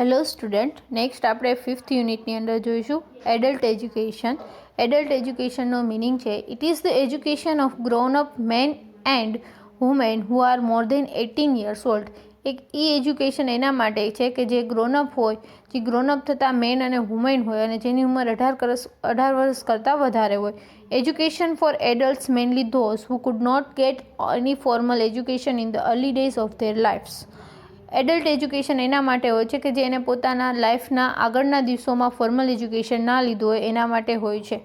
Hello student, next આપણે 5th યુનિટની અંદર જોઈશું એડલ્ટ એજ્યુકેશન. એડલ્ટ એજ્યુકેશનનો મિનિંગ છે it is the education of grown up men and women who are more than 18 years old. એક education એના માટે છે કે જે ગ્રોનઅપ હોય, જે ગ્રોનઅપ થતા મેન અને વુમેન હોય અને જેની ઉંમર 18 વર્ષ કરતાં વધારે હોય. Education for adults mainly those who could not get any formal education in the early days of their lifes. Adult education એના માટે હોય છે કે જેને પોતાના લાઈફના આગળના દિવસોમાં ફોર્મલ એજ્યુકેશન ના લીધું હોય એના માટે હોય છે.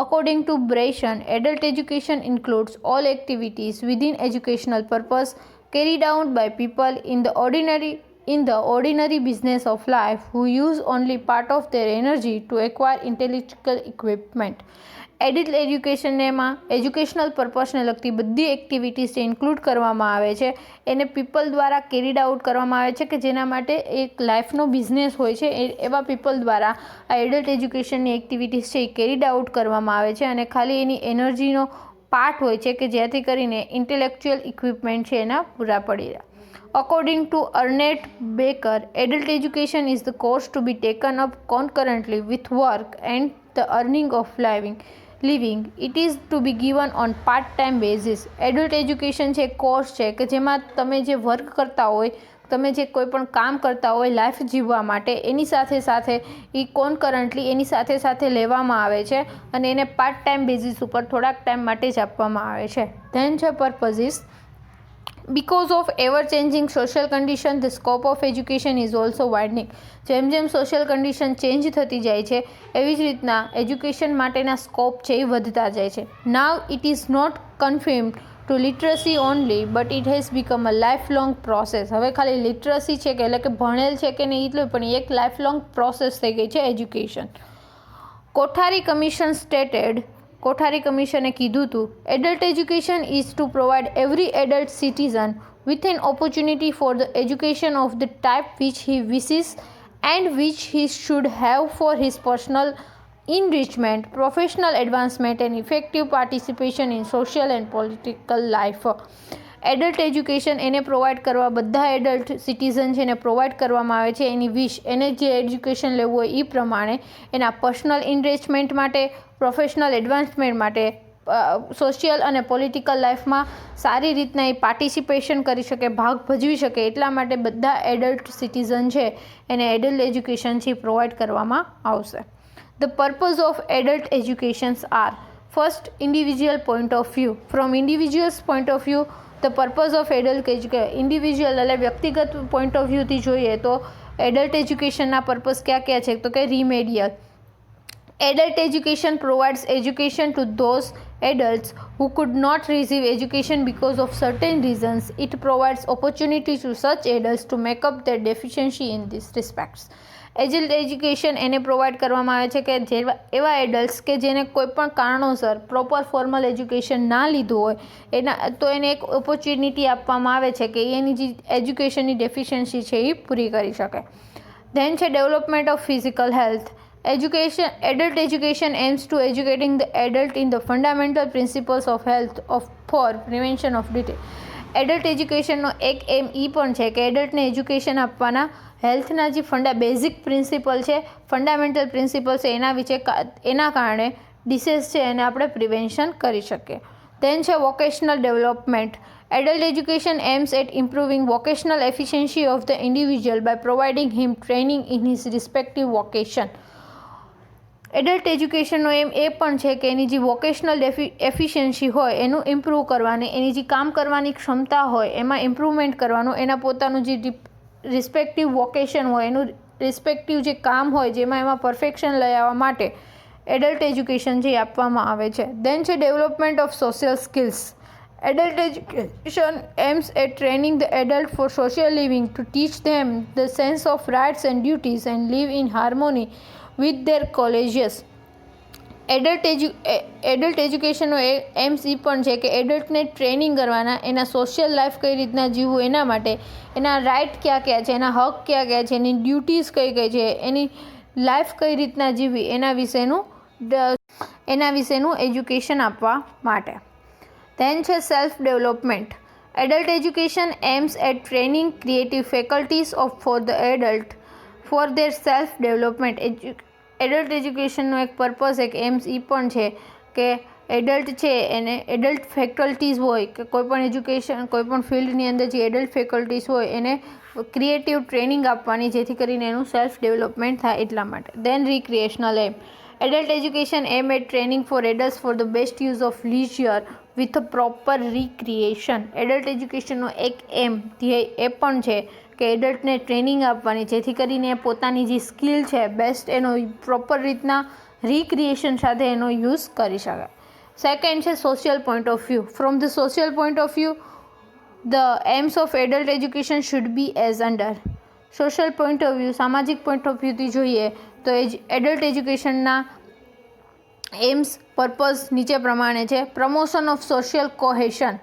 અકોર્ડિંગ ટુ બ્રેશન, adult education includes all activities within educational purpose carried out by people in the ordinary business of life who use only part of their energy to acquire intellectual equipment. Adult એજ્યુકેશનમાં એજ્યુકેશનલ પર્પઝને લગતી બધી activities જે include કરવામાં આવે છે એને people દ્વારા carried out કરવામાં આવે છે કે જેના માટે એક લાઈફનો બિઝનેસ હોય છે. એવા પીપલ દ્વારા આ એડલ્ટ એજ્યુકેશનની એક્ટિવિટીઝ છે એ કેરીડ આઉટ કરવામાં આવે છે અને ખાલી એની એનર્જીનો પાર્ટ હોય છે કે જેથી કરીને ઇન્ટેલેક્ચ્યુઅલ ઇક્વિપમેન્ટ છે એના પૂરા પડી રહ્યા. According to Ernest Becker, adult education is the course to be taken up concurrently with work and the earning of living. It is to be given on part-time basis. Adult education છે course છે કે જેમાં તમે જે work કરતા હોય, તમે જે કોઈ પણ કામ કરતા હોય લાઈફ જીવવા માટે, એની સાથે સાથે એ કોન્કરન્ટલી એની સાથે સાથે લેવામાં આવે છે અને એને પાર્ટ ટાઈમ બેઝિસ ઉપર થોડાક ટાઈમ માટે જ આપવામાં આવે છે. ધેન છે purposes. Because of ever-changing social condition, the scope of education is also widening. જેમ જેમ સોશિયલ કન્ડિશન ચેન્જ થતી જાય છે એવી જ રીતના એજ્યુકેશન માટેના સ્કોપ છે એ વધતા જાય છે. Now it is not confirmed to literacy only but it has become a life long process. હવે ખાલી લિટરસી છે કે એટલે કે ભણેલ છે કે નહીં એટલું, પણ એક લાઈફ લોંગ પ્રોસેસ થઈ ગઈ છે એજ્યુકેશન. કોઠારી કમિશને કીધું હતું adult education is to provide every adult citizen with an opportunity for the education of the type which he wishes and which he should have for his personal enrichment, professional advancement and effective participation in social and political life. Adult education એને provide કરવા બધા adult citizen છે એને provide કરવામાં આવે છે એની વિશ, એને જે એજ્યુકેશન લેવું હોય એ પ્રમાણે એના પર્સનલ ઇનરિચમેન્ટ માટે, પ્રોફેશનલ એડવાન્સમેન્ટ માટે, સોશિયલ અને પોલિટિકલ લાઈફમાં સારી રીતના એ પાર્ટિસિપેશન કરી શકે, ભાગ ભજવી શકે, એટલા માટે બધા એડલ્ટ સિટીઝન છે એને એડલ્ટ એજ્યુકેશનથી પ્રોવાઈડ કરવામાં આવશે. The purpose of adult educations are first individual point of view. From individuals point of view the purpose of adult education, individual એટલે વ્યક્તિગત પોઈન્ટ ઓફ વ્યૂથી જોઈએ તો એડલ્ટ એજ્યુકેશનના પર્પઝ ક્યાં ક્યાં છે તો કે રીમેડિયલ. Adult education provides education to those adults who could not receive education because of certain reasons. It provides opportunity to such adults to make up their deficiency in these respects. Adult education એને provide કરવામાં આવે છે કે જેવા એવા adults કે જેને કોઈ પણ કારણોસર પ્રોપર ફોર્મલ એજ્યુકેશન ના લીધું હોય એના તો એને એક ઓપોર્ચ્યુનિટી આપવામાં આવે છે કે એની જે એજ્યુકેશનની ડેફિશિયન્સી છે એ પૂરી કરી શકે. ધેન છે development of physical health. Adult education aims to educating the adult in the fundamental principles of health for prevention of disease. Adult એજ્યુકેશનનો એક એમ એ પણ છે કે એડલ્ટને એજ્યુકેશન આપવાના હેલ્થના જે બેઝિક પ્રિન્સિપલ છે, ફંડામેન્ટલ પ્રિન્સિપલ છે એના કારણે ડિસીઝ છે એને આપણે પ્રિવેન્શન કરી શકીએ. ધેન છે vocational development. Adult education aims at improving vocational efficiency of the individual by providing him training in his respective vocation. Adult એજ્યુકેશનનો એમ એ પણ છે કે એની જે વોકેશનલ એફિશિયન્સી હોય એનું ઇમ્પ્રૂવ કરવાની, એની જે કામ કરવાની ક્ષમતા હોય એમાં ઇમ્પ્રૂવમેન્ટ કરવાનું, એના પોતાનું જે રિસ્પેક્ટિવ વોકેશન હોય એનું રિસ્પેક્ટિવ જે કામ હોય જેમાં એમાં પરફેક્શન લઈ આવવા માટે એડલ્ટ એજ્યુકેશન જે આપવામાં આવે છે. ધેન છે development of social skills. Adult education aims at training the adult for social living to teach them the sense of rights and duties and live in harmony with their colleagues. Adult એજ્યુકેશનનો aims એ પણ છે કે એડલ્ટને training કરવાના, એના social life કઈ રીતના જીવવું એના માટે, એના રાઇટ ક્યાં ક્યાં છે, એના હક ક્યાં ક્યાં છે, એની ડ્યુટીઝ કઈ કઈ છે, એની લાઈફ કઈ રીતના જીવવી એના વિશેનું એજ્યુકેશન આપવા માટે. ધેન છે self development. Adult education aims at training creative faculties for the adult for their self development. Adult એજ્યુકેશનનો એક પર્પઝ, એક એમ્સ એ પણ છે કે એડલ્ટ છે એને એડલ્ટ ફેકલ્ટીઝ હોય કે કોઈપણ એજ્યુકેશન કોઈપણ ફિલ્ડની અંદર જે એડલ્ટ ફેકલ્ટીઝ હોય એને ક્રિએટિવ ટ્રેનિંગ આપવાની, જેથી કરીને એનું સેલ્ફ ડેવલપમેન્ટ થાય એટલા માટે. Then recreational aim. Adult education aim at training for adults for the best use of leisure with a proper recreation. Adult એજ્યુકેશનનો એક એમ, ધ્યેય એ પણ છે કે એડલ્ટને ટ્રેનિંગ આપવાની, જેથી કરીને પોતાની જે સ્કિલ છે બેસ્ટ એનો પ્રોપર રીતના રિક્રિએશન સાથે એનો યુઝ કરી શકે. સેકન્ડ છે social point of view. From the social point of view the aims of adult education should be as under. Social point of view, સામાજિક પોઈન્ટ ઓફ વ્યૂથી જોઈએ તો એડલ્ટ એજ્યુકેશનના એમ્સ પર્પઝ નીચે પ્રમાણે છે. Promotion of social cohesion.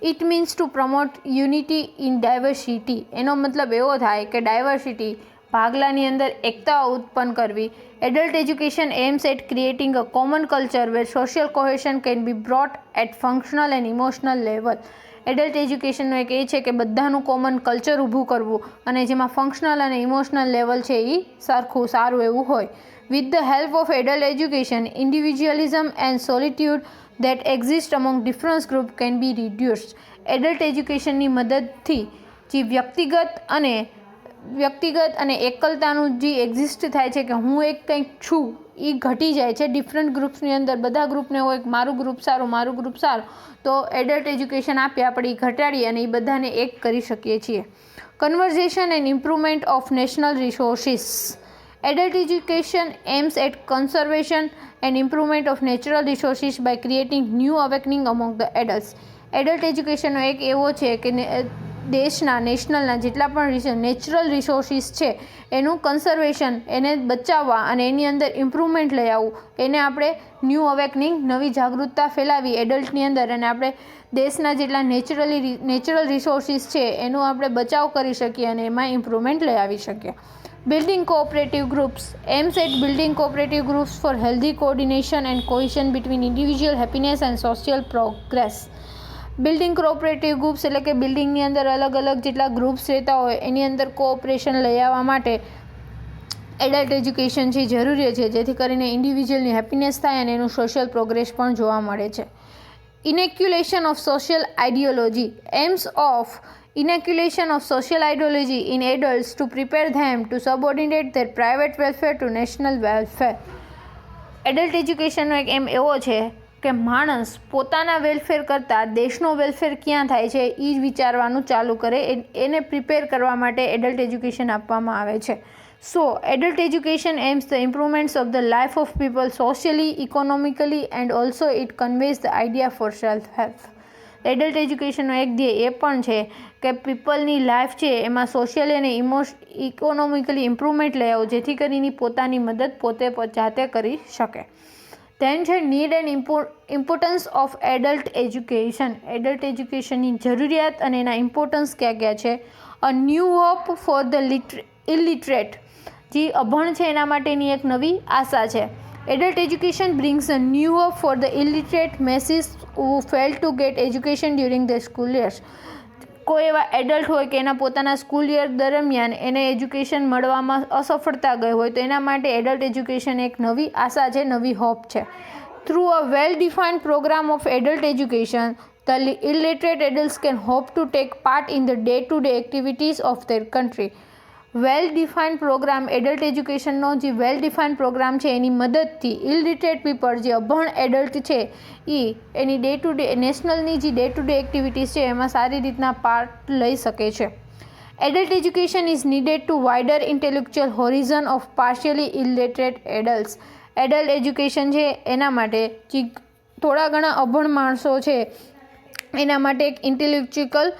It means to promote unity in diversity. એનો મતલબ એવો થાય કે ડાયવર્સિટી, ભાગલાની અંદર એકતા ઉત્પન્ન કરવી. Adult education aims at creating a common culture where social cohesion can be brought at functional and emotional level. Adult એજ્યુકેશનનો એક એ છે કે બધાનું કોમન કલ્ચર ઊભું કરવું અને જેમાં ફંક્શનલ અને ઇમોશનલ લેવલ છે એ સારું એવું હોય. With the help of adult education, individualism and solitude that exist among different group can be reduced. Adult એજ્યુકેશનની મદદથી જે વ્યક્તિગત અને એકલતાનું જે એક્ઝિસ્ટ થાય છે કે હું એક કંઈક છું એ ઘટી જાય છે. ડિફરન્ટ ગ્રુપ્સની અંદર બધા ગ્રુપને હોય મારું ગ્રુપ સારું, તો એડલ્ટ એજ્યુકેશન આપીએ આપણે એ ઘટાડીએ અને એ બધાને એક કરી શકીએ છીએ. Conversation and improvement of national resources. Adult education aims at conservation and improvement of natural resources by creating new awakening among the adults. Adult એજ્યુકેશનનો એક એવો છે કે નેશનલના જેટલા પણ નેચરલ રિસોર્સિસ છે એનું કન્ઝર્વેશન, એને બચાવવા અને એની અંદર ઇમ્પ્રુવમેન્ટ લઈ આવવું, એને આપણે ન્યૂ અવેકનિંગ, નવી જાગૃતતા ફેલાવી એડલ્ટની અંદર, અને આપણે દેશના જેટલા નેચરલ રિસોર્સિસ છે એનું આપણે બચાવ કરી શકીએ અને એમાં ઇમ્પ્રુવમેન્ટ લઈ આવી શકીએ. Building cooperative groups aims at building cooperative groups for healthy coordination and cohesion between individual happiness and social progress. Building cooperative groups એટલે કે બિલ્ડિંગની અંદર અલગ અલગ જેટલા ગ્રુપ્સ રહેતા હોય એની અંદર કોઓપરેશન લઈ આવવા માટે એડલ્ટ એજ્યુકેશન છે જરૂરી છે, જેથી કરીને ઇન્ડિવિજ્યુઅલની હેપીનેસ થાય અને એનું સોશિયલ પ્રોગ્રેસ પણ જોવા મળે છે. Inoculation of social ideology. Aims of inoculation of social ideology in adults to prepare them to subordinate their private welfare to national welfare. Adult એજ્યુકેશનનો એક એમ એવો છે કે માણસ પોતાના વેલફેર કરતાં દેશનો વેલફેર ક્યાં થાય છે એ જ વિચારવાનું ચાલુ કરે, એને પ્રિપેર કરવા માટે એડલ્ટ એજ્યુકેશન આપવામાં આવે છે. So adult education aims the improvements of the life of people socially, economically and also it conveys the idea for self help. Adult એજ્યુકેશનનો એક ધ્યેય એ પણ છે કે પીપલની લાઈફ છે એમાં સોશિયલી અને ઇકોનોમિકલી ઇમ્પ્રુવમેન્ટ લઈ આવો, જેથી કરીને પોતાની મદદ પોતે જાતે કરી શકે. ધેન છે need and importance of adult education. Adult એજ્યુકેશનની જરૂરિયાત અને એના ઇમ્પોર્ટન્સ ક્યાં ક્યાં છે. A new hope for the illiterate. જે અભણ છે એના માટેની એક નવી આશા છે. Adult education brings a new hope for the illiterate masses who fail to get education during their school years. કોઈ એવા એડલ્ટ હોય કે એના પોતાના સ્કૂલ યર દરમિયાન એને એજ્યુકેશન મળવામાં અસફળતા ગઈ હોય, તો એના માટે એડલ્ટ એજ્યુકેશન એક નવી આશા છે, નવી હોપ છે. Through a well defined programme of adult education, the illiterate adults can hope to take part in the day-to-day activities of their country. Well defined programme, adult એજ્યુકેશનનો જે વેલ ડિફાઇન્ડ પ્રોગ્રામ છે એની મદદથી illiterate people, જે અભણ adult છે એ એની day to day નેશનલની જે day to day activities છે એમાં સારી રીતના પાર્ટ લઈ શકે છે. Adult education is needed two wider intellectual horizon of partially illiterate adults. Adult education છે એના માટે જે થોડા ઘણા અભણ માણસો છે એના માટે એક ઇન્ટેલેક્ચ્યુઅલ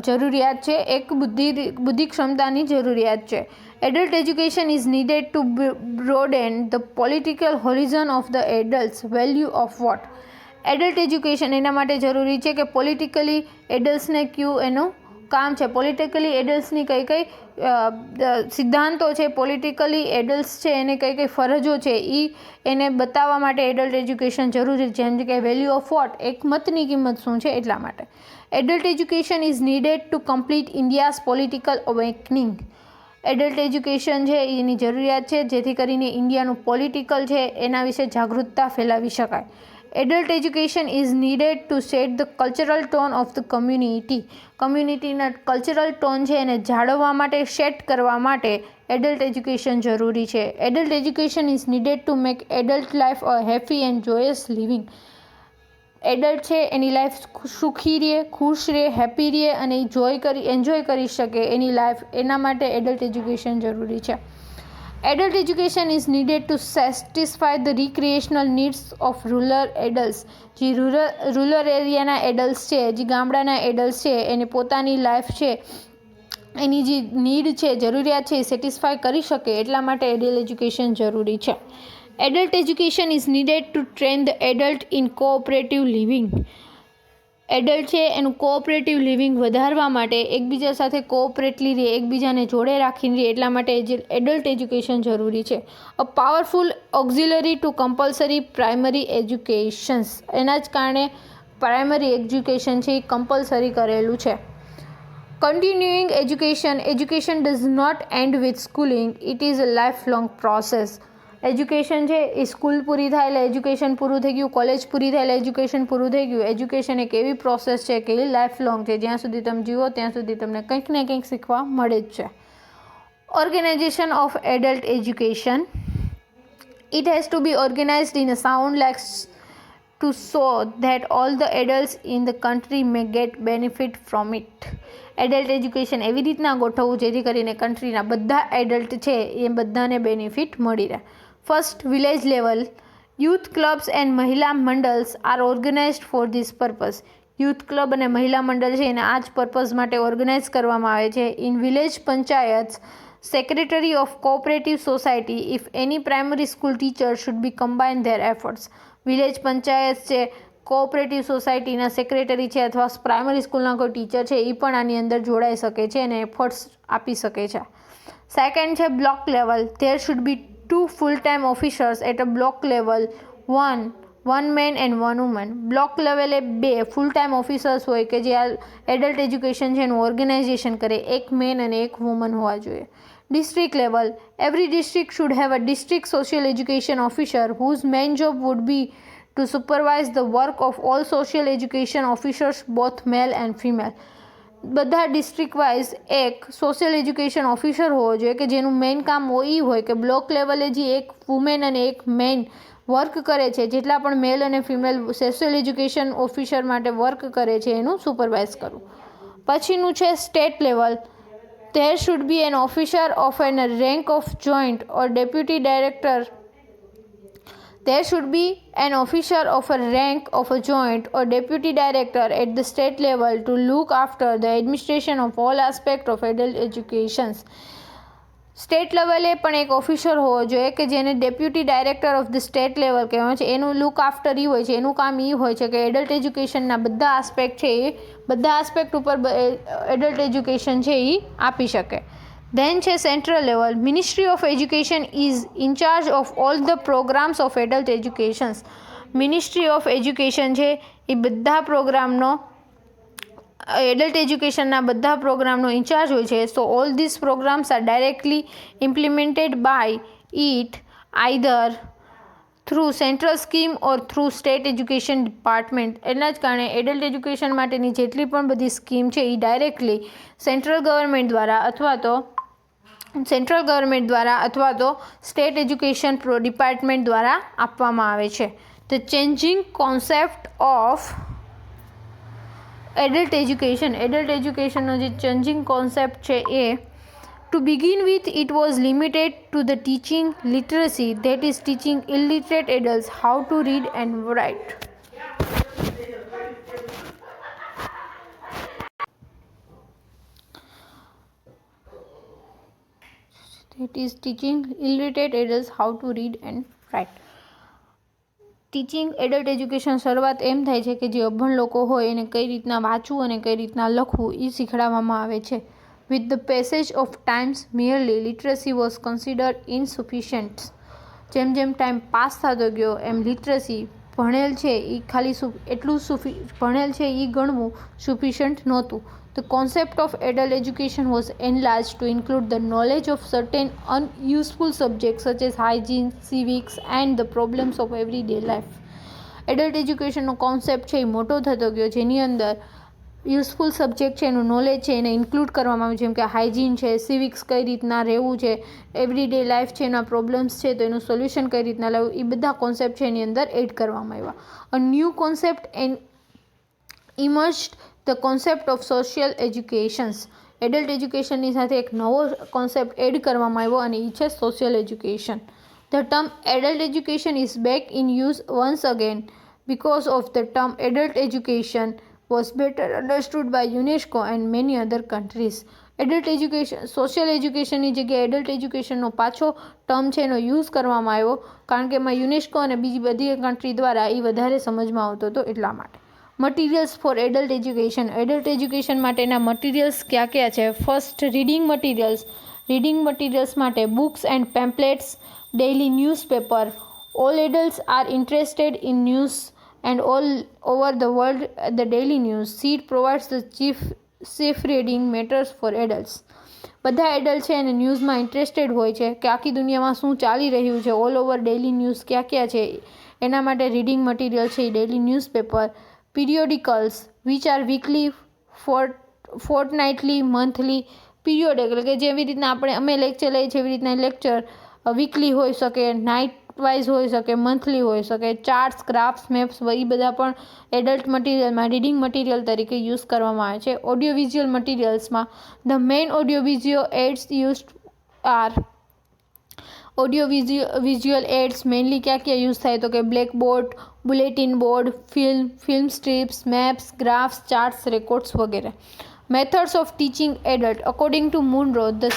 જરૂરિયાત છે, એક બુદ્ધિ ક્ષમતાની જરૂરિયાત છે. Adult education is needed to broaden the political horizon of the adults value of vote. Adult education એના માટે જરૂરી છે કે પોલિટિકલી એડલ્ટ્સને કયું એનું કામ છે, પોલિટિકલી એડલ્ટ્સની કઈ સિદ્ધાંતો છે, પોલિટિકલી એડલ્ટ્સ છે એને કઈ ફરજો છે એ એને બતાવવા માટે એડલ્ટ એજ્યુકેશન જરૂરી છે. જેમ કે વેલ્યુ ઓફ વોટ, એક મતની કિંમત શું છે એટલા માટે. Adult education is needed to complete India's political awakening. Adult education છે એની જરૂરિયાત છે જેથી કરીને ઇન્ડિયાનું પોલિટિકલ છે એના વિશે જાગૃતતા ફેલાવી શકાય. Adult education is needed to set the cultural tone of the કમ્યુનિટીના કલ્ચરલ ટોન છે એને જાળવવા માટે, સેટ કરવા માટે એડલ્ટ એજ્યુકેશન જરૂરી છે. Adult education is needed to make adult life a happy and Joyce living. Adult છે એની લાઈફ સુખી રહે, ખુશ રહે, હેપી રહે અને એન્જોય કરી શકે એની લાઈફ, એના માટે એડલ્ટ એજ્યુકેશન જરૂરી છે. Adult education is needed two satisfy the recreational needs of rural adults. જે રૂરલ એરિયાના એડલ્ટ્સ છે, જે ગામડાના એડલ્ટ્સ છે, એને પોતાની લાઈફ છે એની જે નીડ છે, જરૂરિયાત છે એ સેટિસ્ફાય કરી શકે એટલા માટે એડલ્ટ એજ્યુકેશન જરૂરી છે. Adult education is needed two train the adult in cooperative living. Adult છે એનું કોઓપરેટિવ લિવિંગ વધારવા માટે, એકબીજા સાથે કોઓપરેટલી રહે, એકબીજાને જોડે રાખીને રહે એટલા માટે એડલ્ટ એજ્યુકેશન જરૂરી છે. A powerful auxiliary to compulsory primary educations. એના જ કારણે પ્રાઇમરી એજ્યુકેશન છે એ કમ્પલસરી કરેલું છે. Continuing education does not end with schooling, it is a life long process. Education છે એ સ્કૂલ પૂરી થાય એટલે એજ્યુકેશન પૂરું થઈ ગયું, કોલેજ પૂરી થાય એટલે એજ્યુકેશન પૂરું થઈ ગયું. એજ્યુકેશન એક એવી પ્રોસેસ છે કે એ લાઈફ લોંગ છે. જ્યાં સુધી તમે જીવો ત્યાં સુધી તમને કંઈક ને કંઈક શીખવા મળે જ છે. Organisation of adult education. It has to be organized in a sound like to so that all the adults in the country may get benefit from it. Adult education એવી રીતના ગોઠવવું જેથી કરીને કન્ટ્રીના બધા એડલ્ટ છે એ બધાને બેનિફિટ મળી રહે. First, village level. Youth clubs and mahila mandals are organized for this purpose. Youth club અને મહિલા મંડળ છે એને આ જ પર્પઝ માટે ઓર્ગેનાઇઝ કરવામાં આવે છે. In village panchayat, Secretary of Cooperative Society, if any primary school teacher should be combine their efforts. Village panchayat છે, કોઓપરેટિવ સોસાયટીના સેક્રેટરી છે અથવા પ્રાઇમરી સ્કૂલના કોઈ ટીચર છે એ પણ આની અંદર જોડાઈ શકે છે અને એફર્ટ્સ આપી શકે છે. સેકન્ડ છે block level. There should be 2 full time officers at a block level, one man and one woman. Block લેવલે 2 ફૂલ ટાઈમ ઓફિસર્સ હોય કે જે આ એડલ્ટ એજ્યુકેશન છે એનું ઓર્ગેનાઇઝેશન કરે. એક મેન અને એક વુમન હોવા જોઈએ. District level. Every district should have a district social education officer whose main job would be to supervise the work of all social education officers, both male and female. બધા district wise એક social education officer હોવો જોઈએ કે જેનું main કામ એ હોય કે block લેવલે જે એક વુમેન અને એક મેન વર્ક કરે છે, જેટલા પણ મેલ અને ફિમેલ સોશિયલ એજ્યુકેશન ઓફિસર માટે વર્ક કરે છે એનું સુપરવાઇઝ કરવું. પછીનું છે state level. There should be an officer of an rank of joint or deputy director. There should be an officer of a rank of a joint or deputy director at the state level to look after the administration of all aspects of adult education. State લેવલે પણ એક officer હોવો જોઈએ કે જેને deputy director of the state level કહેવાય છે. એનું લુક આફ્ટર એ હોય છે, એનું કામ એ હોય છે કે એડલ્ટ એજ્યુકેશનના બધા આસ્પેક્ટ છે એ બધા આસ્પેક્ટ ઉપર એડલ્ટ એજ્યુકેશન છે એ આપી શકે. ધેન છે central level. Ministry of education is in charge of all the programmes of adult educations. Ministry of education છે એ બધા પ્રોગ્રામનો એડલ્ટ એજ્યુકેશનના બધા પ્રોગ્રામનો ઇન્ચાર્જ હોય છે. So all this programmes are directly implemented by it either through central scheme or through state education department. એના જ કારણે એડલ્ટ એજ્યુકેશન માટેની જેટલી પણ બધી સ્કીમ છે એ ડાયરેક્ટલી સેન્ટ્રલ ગવર્મેન્ટ દ્વારા અથવા તો સ્ટેટ એજ્યુકેશન ડિપાર્ટમેન્ટ દ્વારા આપવામાં આવે છે. The changing concept of adult એજ્યુકેશનનો જે ચેન્જિંગ કોન્સેપ્ટ છે એ to begin with it was limited to the teaching literacy, that is teaching illiterate adults how to read and write. That is teaching illiterate adults how to read and write. Teaching adult education શરૂઆત એમ થાય છે કે જે અભણ લોકો હોય એને કઈ રીતના વાંચવું અને કઈ રીતના લખવું એ શીખવાડવામાં આવે છે. With the passage of times merely literacy was considered insufficient. જેમ જેમ ટાઈમ પાસ થતો ગયો એમ લિટરસી ભણેલ છે એ ખાલી એટલું ભણેલ છે એ ગણવું સફિશિયન્ટ નહોતું. The concept of adult education was enlarged to include the knowledge of certain unuseful subjects such as hygiene, civics and the problems of everyday life. Adult એજ્યુકેશનનો કોન્સેપ્ટ છે એ મોટો થતો ગયો, જેની અંદર યુઝફુલ સબ્જેક્ટ છે એનું નોલેજ છે એને ઇન્ક્લુડ કરવામાં આવ્યું, જેમ કે હાઇજીન છે, સિવિક્સ કઈ રીતના રહેવું છે, એવરીડે લાઈફ છે એના પ્રોબ્લેમ્સ છે તો એનું સોલ્યુશન કઈ રીતના લાવવું, એ બધા કોન્સેપ્ટ છે એની અંદર એડ કરવામાં આવ્યા. A new concept emerged the concept of social educations. Adult એજ્યુકેશનની સાથે એક નવો કોન્સેપ્ટ એડ કરવામાં આવ્યો અને એ છે social education. The term adult education is back in use once again because of the term adult education was better understood by UNESCO and many other countries. Adult education social એજ્યુકેશનની જગ્યાએ adult એજ્યુકેશનનો પાછો term છે એનો use કરવામાં આવ્યો, કારણ કે એમાં યુનેસ્કો અને બીજી બધી કન્ટ્રી દ્વારા એ વધારે સમજમાં આવતો હતો એટલા માટે. Materials for adult education. Adult education માટેના મટીરિયલ્સ ક્યાં ક્યાં છે? First, reading materials. Reading materials માટે books and pamphlets, daily newspaper. All adults are interested in news and all over the world the daily news. Seed provides the safe reading matters for adults. બધા adult છે અને ન્યૂઝમાં interested હોય છે કે આખી દુનિયામાં શું ચાલી રહ્યું છે, ઓલ ઓવર ડેઇલી ન્યૂઝ ક્યાં ક્યાં છે, એના માટે રીડિંગ મટીરિયલ છે એ daily newspaper. Periodicals which are weekly, fortnightly, monthly. Period એટલે કે જેવી રીતના અમે લેક્ચર લઈએ છીએ એવી રીતના લેક્ચર વીકલી હોઈ શકે, નાઇટ વાઇઝ હોઈ શકે, મંથલી હોઈ શકે. ચાર્ટ્સ, ગ્રાફ્સ, મેપ્સ એ બધા પણ એડલ્ટ મટીરિયલમાં રીડિંગ મટીરિયલ તરીકે યુઝ કરવામાં આવે છે. ઓડિયો વિઝ્યુઅલ મટીરિયલ્સમાં the main audio visual aids used are. Audio visual aids mainly ક્યાં ક્યાં યુઝ થાય તો કે black board, bulletin board, film strips, maps, graphs, charts, records વગેરે. Methods of teaching adult. According to Munro, the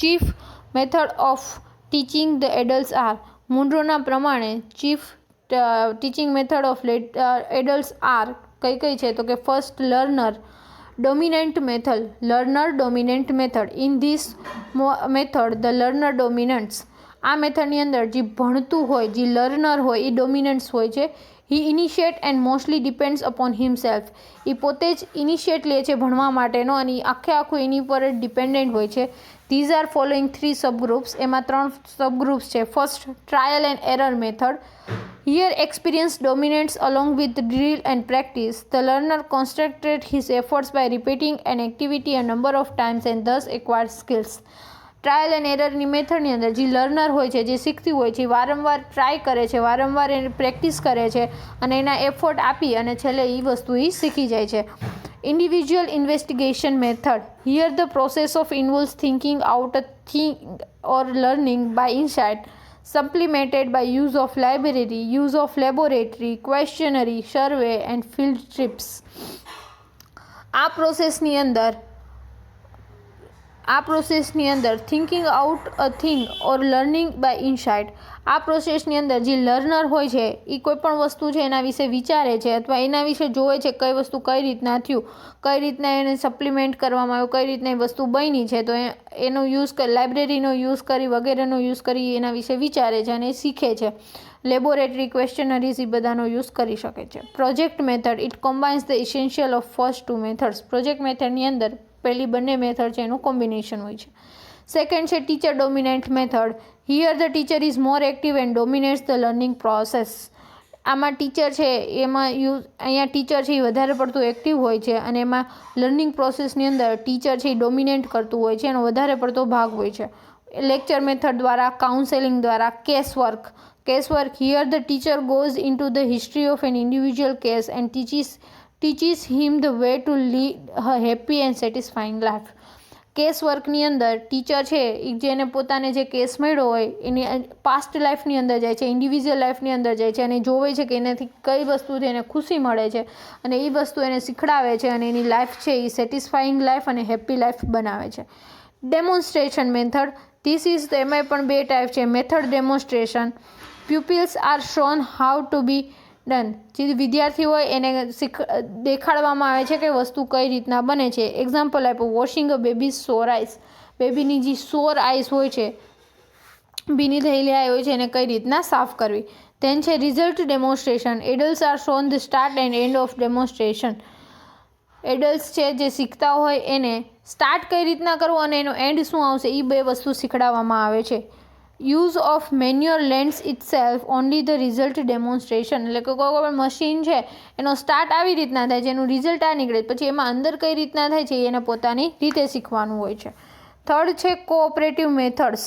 chief method of teaching the adults are. મુનરોના પ્રમાણે chief teaching method of adults are કઈ છે તો કે first, learner dominant method. Learner dominant method. In this method the learner dominants. આ મેથડની અંદર જે ભણતું હોય, જે લર્નર હોય એ ડોમિનન્ટ્સ હોય છે. He initiate and mostly depends upon himself. એ પોતે જ ઇનિશિએટ લે છે ભણવા માટેનો અને આખું એની પર જ ડિપેન્ડન્ટ હોય છે. These are following 3 subgroups. એમાં 3 સબગ્રુપ્સ છે. First, trial and error method. Here experience dominates along with drill and practice. The learner concentrate his efforts by repeating an activity a number of times and thus acquired skills. Trial and એરરની મેથડની અંદર જે learner હોય છે, જે શીખતી હોય છે, વારંવાર ટ્રાય કરે છે, વારંવાર એને પ્રેક્ટિસ કરે છે અને એના એફર્ટ આપી અને છેલ્લે એ વસ્તુ એ શીખી જાય છે. Individual investigation method. Here the process of involves thinking out a thing or learning by insight, supplemented by use of library, use of laboratory, questionnaire, survey and field trips. આ પ્રોસેસની અંદર thinking out a thing or learning by insight. આ પ્રોસેસની અંદર જે learner હોય છે એ કોઈ પણ વસ્તુ છે એના વિશે વિચારે છે અથવા એના વિશે જોવે છે કઈ વસ્તુ કઈ રીતના થયું, કઈ રીતના એને સપ્લિમેન્ટ કરવામાં આવ્યું, કઈ રીતના એ વસ્તુ બની છે, તો એનો યુઝ કરી, લાઇબ્રેરીનો યુઝ કરી વગેરેનો યુઝ કરી એના વિશે વિચારે છે અને શીખે છે. લેબોરેટરી, ક્વેશ્ચનરીઝ એ બધાનો યુઝ કરી શકે છે. Project method. It combines the essential of first 2 methods. Project મેથડની અંદર પહેલી બંને મેથડ છે એનું કોમ્બિનેશન હોય છે. સેકન્ડ છે teacher dominant method. Here the teacher is more active and dominates the learning process. આમાં ટીચર છે અહીંયા ટીચર છે એ વધારે પડતું એક્ટિવ હોય છે અને એમાં લર્નિંગ પ્રોસેસની અંદર ટીચર છે એ ડોમિનેટ કરતું હોય છે, એનો વધારે પડતો ભાગ હોય છે. લેક્ચર મેથડ દ્વારા, કાઉન્સેલિંગ દ્વારા. કેસવર્ક. Here the teacher goes into the history of an individual case and teaches him the way to lead a happy and satisfying life. Case વર્કની અંદર ટીચર છે જેને પોતાને જે કેસ મળ્યો હોય એની પાસ્ટ લાઈફની અંદર જાય છે, ઇન્ડિવિજ્યુઅલ લાઈફની અંદર જાય છે અને જોવે છે કે એનાથી કઈ વસ્તુથી એને ખુશી મળે છે અને એ વસ્તુ એને શીખડાવે છે અને એની લાઈફ છે એ સેટિસ્ફાઈંગ લાઈફ અને હેપી લાઈફ બનાવે છે. Demonstration method. ધીસ ઇઝ એમાં પણ 2 ટાઈપ છે. Method demonstration. Pupils are shown how to be done. જે વિદ્યાર્થી હોય એને દેખાડવામાં આવે છે કે વસ્તુ કઈ રીતના બને છે. એક્ઝામ્પલ આપ્યું, વોશિંગ અ બેબીઝ સોર આઈસ. બેબીની જે સોર આઈસ હોય છે ભીની થયેલી આઈ હોય છે એને કઈ રીતના સાફ કરવી. ધેન છે result demonstration. Adults are shown the start and end of demonstration. Adults છે જે શીખતા હોય એને સ્ટાર્ટ કઈ રીતના કરવું અને એનો એન્ડ શું આવશે એ બે વસ્તુ શીખડાવવામાં આવે છે. Use of manual lands it self only the result demonstration. એટલે કે કોઈ પણ મશીન છે એનો સ્ટાર્ટ આવી રીતના થાય છે, એનું રિઝલ્ટ આ નીકળે, પછી એમાં અંદર કઈ રીતના થાય છે એને પોતાની રીતે શીખવાનું હોય છે. થર્ડ છે cooperative methods.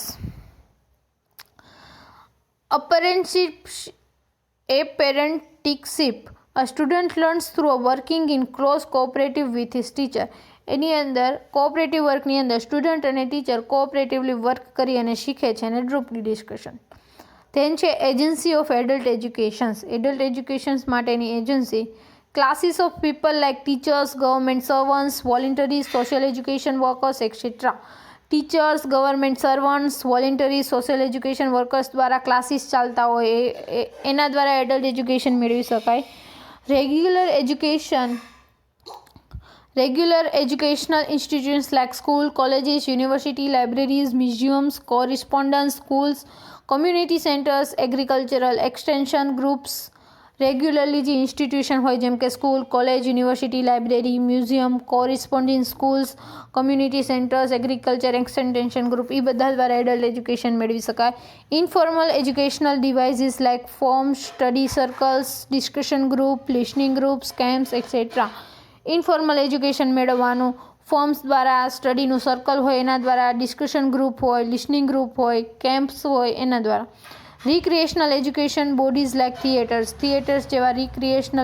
Apprenticeship. A student learns through working in close cooperative with his teacher. એની અંદર કોઓપરેટિવ વર્કની અંદર સ્ટુડન્ટ અને ટીચર કોઓપરેટિવલી વર્ક કરી અને શીખે છે અને ગ્રુપની ડિસ્કશન. ધેન છે agency of adult educations. Adult educations માટેની agency. Classes of people like teachers, government servants, voluntaries, social education workers etcetera. Teachers, government servants, voluntary, social education workers દ્વારા ક્લાસીસ ચાલતા હોય એના દ્વારા એડલ્ટ એજ્યુકેશન મેળવી શકાય. Regular educational institutions like school, colleges, university, libraries, museums, correspondence schools, community centers, agricultural extension groups. Regularly જે institution હોય જેમ કે school, college, university, library, museum, corresponding schools, community centres, agriculture extension group એ બધા દ્વારા adult education મેળવી શકાય. Informal educational devices like forms, study circles, discussion group, listening groups, camps etcetera. Informal education મેળવવાનું ફોર્મ્સ દ્વારા, સ્ટડીનું સર્કલ હોય એના દ્વારા, ડિસ્કશન ગ્રુપ હોય, લિસનિંગ ગ્રુપ હોય, કેમ્પ્સ હોય એના દ્વારા. Recreational education bodies like theatres જેવા રિક્રિએશનલ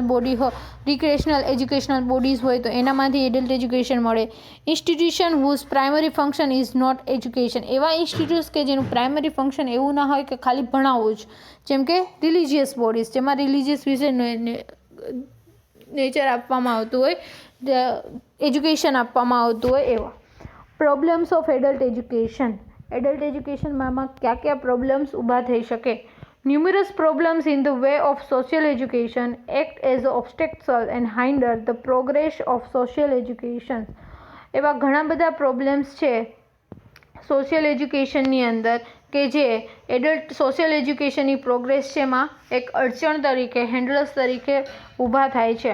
એજ્યુકેશનલ બોડીઝ હોય તો એનામાંથી એડલ્ટ એજ્યુકેશન મળે. Institution whose primary function is not education. એવા ઇન્સ્ટિટ્યૂટ્સ કે જેનું પ્રાઇમરી ફંક્શન એવું ના હોય કે ખાલી ભણાવવું જ, જેમ કે રિલિજિયસ બોડીઝ જેમાં રિલિજિયસ વિશે નેચર આપવામાં આવતું હોય, એજ્યુકેશન આપવામાં આવતું હોય એવા. Problems of adult education. Adult એજ્યુકેશનમાં કયા પ્રોબ્લેમ્સ ઊભા થઈ શકે? Numerous problems in the way of social education act as obstacle and hinder the progress of social education. એવા ઘણા બધા પ્રોબ્લેમ્સ છે સોશિયલ એજ્યુકેશનની અંદર કે જે એડલ્ટ સોશિયલ એજ્યુકેશનની પ્રોગ્રેસ છે એમાં એક અડચણ તરીકે, હેન્ડલર્સ તરીકે ઊભા થાય છે.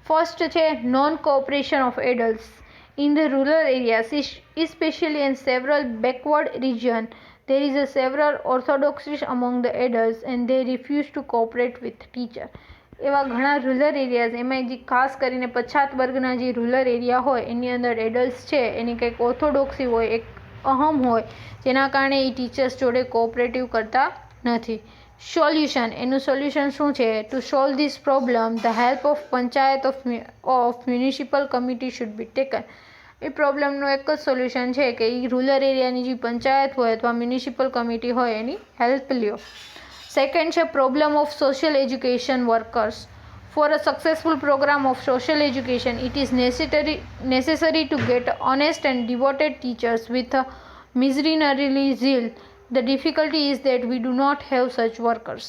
ફર્સ્ટ છે non cooperation of adults. In the rural areas, especially in several backward regions, there is a several orthodoxies among the adults and they refuse to cooperate with teacher. એવા ઘણા રૂરલ એરિયાઝ, એમાં જે ખાસ કરીને પછાત વર્ગના જે રૂરલ એરિયા હોય એની અંદર એડલ્ટ્સ છે એની કંઈક ઓર્થોડોક્સી હોય, એક અહમ હોય જેના કારણે એ ટીચર્સ જોડે કોઓપરેટિવ કરતા નથી. સોલ્યુશન. એનું સોલ્યુશન શું છે? To solve this problem the help of panchayat of municipal committee should be taken. એ પ્રોબ્લેમનું એક જ સોલ્યુશન છે કે એ રૂરલ એરિયાની જે પંચાયત હોય અથવા મ્યુનિસિપલ કમિટી હોય એની હેલ્પ લ્યો. સેકન્ડ છે problem of social education workers. For a successful programme of social education it is necessary to get honest and devoted teachers with a miserly zeal. The difficulty is that we do not have such workers.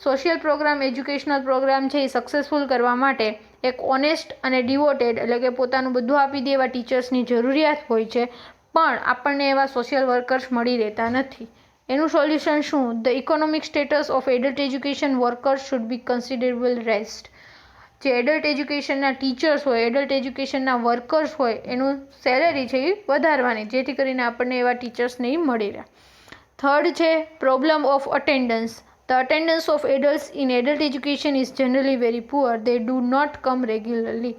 Social programme, educational programme છે એ successful કરવા માટે એક honest અને devoted એટલે કે પોતાનું બધું આપી દે એવા ટીચર્સની જરૂરિયાત હોય છે, પણ આપણને એવા સોશિયલ વર્કર્સ મળી રહેતા નથી. એનું સોલ્યુશન શું? The economic status of adult education workers should be considerable rest. જે એડલ્ટ એજ્યુકેશનના ટીચર્સ હોય, એડલ્ટ એજ્યુકેશનના વર્કર્સ હોય એનું સેલેરી છે એ વધારવાની, જેથી કરીને આપણને એવા ટીચર્સ નહીં મળી રહે. થર્ડ છે problem of attendance. The attendance of adults in adult education is generally very poor. They do not come regularly.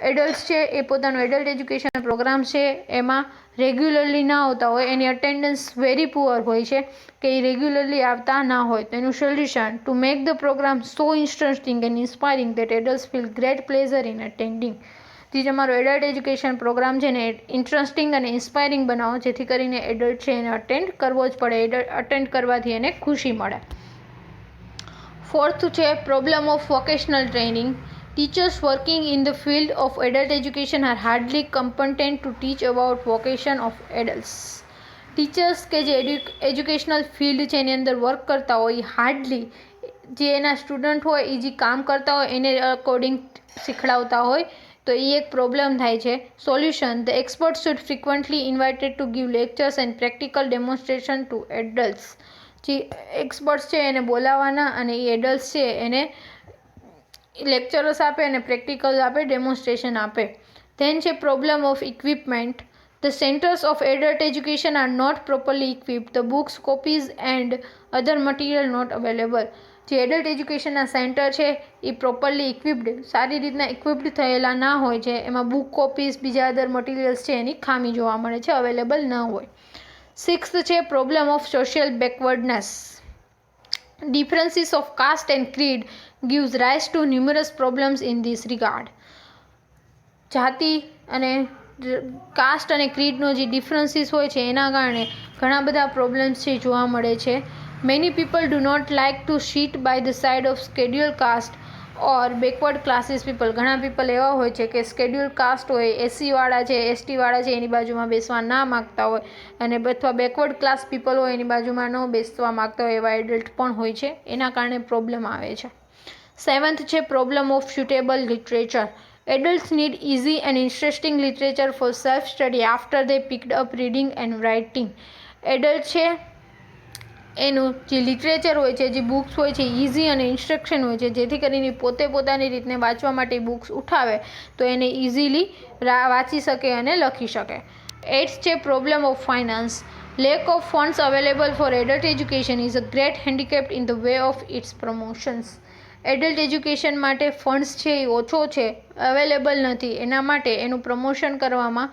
Adults છે એ પોતાનું એડલ્ટ એજ્યુકેશન પ્રોગ્રામ છે એમાં રેગ્યુલરલી ના આવતા હોય, એની અટેન્ડન્સ વેરી પુઅર હોય છે કે એ રેગ્યુલરલી આવતા ના હોય. તો એનું solution to make the programme so interesting and inspiring that adults feel great pleasure in attending. જે તમારો એડલ્ટ એજ્યુકેશન પ્રોગ્રામ છે ને ઇન્ટરેસ્ટિંગ અને ઇન્સ્પાયરિંગ બનાવો જેથી કરીને એડલ્ટ છે એને અટેન્ડ કરવો જ પડે. અટેન્ડ કરવાથી એને ખુશી મળે. ફોર્થ છે problem of vocational training. Teachers working in the field of adult education are hardly competent to teach about vocation of adults. Teachers કે જે એજ્યુકેશનલ ફિલ્ડ છે એની અંદર વર્ક કરતા હોય એ હાર્ડલી જે એના સ્ટુડન્ટ હોય એ જે કામ કરતા હોય એને અકોર્ડિંગ શીખડાવતા હોય તો એ એક પ્રોબ્લેમ થાય છે. Solution: the expert should frequently invited to give lectures and practical demonstration to adults. જે એક્સપર્ટ્સ છે એને બોલાવવાના અને એ એડલ્ટ્સ છે એને લેક્ચર્સ આપે અને પ્રેક્ટિકલ આપે, ડેમોન્સ્ટ્રેશન આપે. ધેન છે problem of equipment. The centers of adult education are not properly equipped. The books, copies and other material not available. જે એડલ્ટ એજ્યુકેશનના સેન્ટર છે એ પ્રોપરલી ઇક્વિપ્ડ, સારી રીતના ઇક્વિપ્ડ થયેલા ના હોય છે. એમાં બુક, કોપીઝ, બીજા અધર મટીરિયલ્સ છે એની ખામી જોવા મળે છે, અવેલેબલ ન હોય. 6th છે problem of social backwardness. Differences of caste and creed gives rise to numerous problems in this regard. જાતિ અને કાસ્ટ અને ક્રીડનો જે ડિફરન્સીસ હોય છે એના કારણે ઘણા બધા પ્રોબ્લેમ્સ છે જોવા મળે છે. Many people do not like to sit by the side of schedule caste or backward classes people. ઘણા પીપલ એવા હોય છે કે સ્કેડ્યુલ કાસ્ટ હોય, એસસીવાળા છે, એસટીવાળા છે એની બાજુમાં બેસવા ના માગતા હોય, અને અથવા બેકવર્ડ ક્લાસ પીપલ હોય એની બાજુમાં ન બેસવા માગતા હોય એવા એડલ્ટ પણ હોય છે. એના કારણે પ્રોબ્લેમ આવે છે. 7th છે problem of suitable literature. Adults need easy and interesting literature for self-study after they picked up reading and writing. Adult છે એનું જે લિટરેચર હોય છે, જે બુક્સ હોય છે, ઇઝી અને ઇન્સ્ટ્રક્શન હોય છે, જેથી કરીને પોતે પોતાની રીતને વાંચવા માટે બુક્સ ઉઠાવે તો એને ઇઝીલી વાંચી શકે અને લખી શકે. 8th છે problem of finance. Lack of funds available for adult education is a great handicap in the way of its promotions. Adult education માટે ફંડ્સ છે એ ઓછો છે, અવેલેબલ નથી, એના માટે એનું પ્રમોશન કરવામાં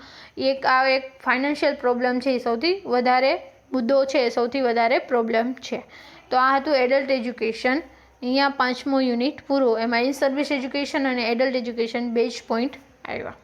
એક ફાઇનાન્શિયલ પ્રોબ્લેમ છે એ સૌથી વધારે મુદ્દો છે, સૌથી વધારે પ્રોબ્લેમ છે. તો આ હતું એડલ્ટ એજ્યુકેશન. અહીંયા 5મો યુનિટ પૂરો. એમાં ઇન સર્વિસ એજ્યુકેશન અને એડલ્ટ એજ્યુકેશન 2 જ પોઈન્ટ આવ્યા.